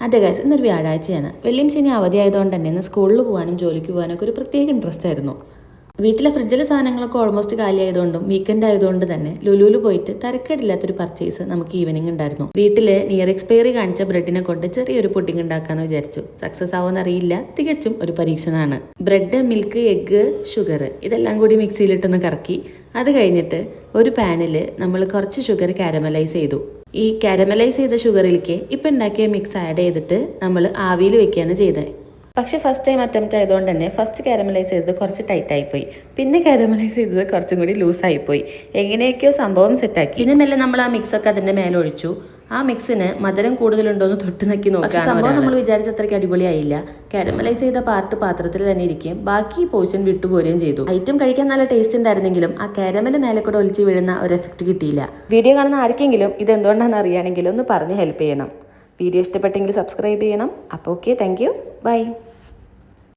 അതെ ഗൈസ്, ഇന്നൊരു വ്യാഴാഴ്ചയാണ്. വെള്ളിയും ശനി അവധി ആയതുകൊണ്ട് തന്നെ ഇന്ന് സ്കൂളിൽ പോകാനും ജോലിക്ക് പോകാനൊക്കെ ഒരു പ്രത്യേക ഇൻട്രസ്റ്റ് ആയിരുന്നു. വീട്ടിലെ ഫ്രിഡ്ജിലെ സാധനങ്ങളൊക്കെ ഓൾമോസ്റ്റ് കാലി ആയതുകൊണ്ടും വീക്കെൻഡ് ആയതുകൊണ്ട് തന്നെ ലുലുവിൽ പോയിട്ട് തരക്കേടില്ലാത്തൊരു പർച്ചേസ് നമുക്ക് ഈവനിങ് ഉണ്ടായിരുന്നു. വീട്ടിൽ നിയർ എക്സ്പയറി കാണിച്ച ബ്രെഡിനെ കൊണ്ട് ചെറിയൊരു പുഡിംഗ് ഉണ്ടാക്കാന്ന് വിചാരിച്ചു. സക്സസ് ആവുമെന്ന് അറിയില്ല, തികച്ചും ഒരു പരീക്ഷണമാണ്. ബ്രെഡ്, മിൽക്ക്, എഗ്ഗ്, ഷുഗർ ഇതെല്ലാം കൂടി മിക്സിയിലിട്ടൊന്ന് കറക്കി അത് കഴിഞ്ഞിട്ട് ഒരു പാനിൽ നമ്മൾ കുറച്ച് ഷുഗർ കാരമലൈസ് ചെയ്തു. ഈ കാരമലൈസ് ചെയ്ത ഷുഗറിലേക്ക് ഇപ്പം ഉണ്ടാക്കിയ മിക്സ് ആഡ് ചെയ്തിട്ട് നമ്മൾ ആവിയിൽ വെക്കുകയാണ് ചെയ്തത്. പക്ഷേ ഫസ്റ്റ് ടൈം അറ്റംപ്റ്റ് ആയതുകൊണ്ട് തന്നെ ഫസ്റ്റ് കാരമലൈസ് ചെയ്തത് കുറച്ച് ടൈറ്റായിപ്പോയി, പിന്നെ കാരമലൈസ് ചെയ്തത് കുറച്ചും കൂടി ലൂസായിപ്പോയി. എങ്ങനെയൊക്കെയോ സംഭവം സെറ്റാക്കി. പിന്നെ മെല്ലെ നമ്മൾ ആ മിക്സൊക്കെ അതിൻ്റെ മേലെ ഒഴിച്ചു. ആ മിക്സിന് മധുരം കൂടുതലുണ്ടോയെന്ന് തൊട്ട് നക്കി നോക്കാം. സംഭവം നമ്മൾ വിചാരിച്ച അത്രയ്ക്ക് അടിപൊളിയായില്ല. കാരമലൈസ് ചെയ്ത പാത്രത്തിൽ തന്നെ ഇരിക്കുകയും ബാക്കി പോർഷൻ വിട്ടുപോരുകയും ചെയ്തു. ഐറ്റം കഴിക്കാൻ നല്ല ടേസ്റ്റ് ഉണ്ടായിരുന്നെങ്കിലും ആ കാരമൽ മേലെ കൂടെ ഒലിച്ച് വീഴുന്ന ഒരു എഫക്റ്റ് കിട്ടിയില്ല. വീഡിയോ കാണുന്ന ആർക്കെങ്കിലും ഇത് എന്തുകൊണ്ടാണെന്ന് അറിയുകയാണെങ്കിൽ ഒന്ന് പറഞ്ഞ് ഹെൽപ്പ് ചെയ്യണം. വീഡിയോ ഇഷ്ടപ്പെട്ടെങ്കിൽ സബ്സ്ക്രൈബ് ചെയ്യണം. അപ്പോൾ ഓക്കെ, താങ്ക് യു, ബൈ.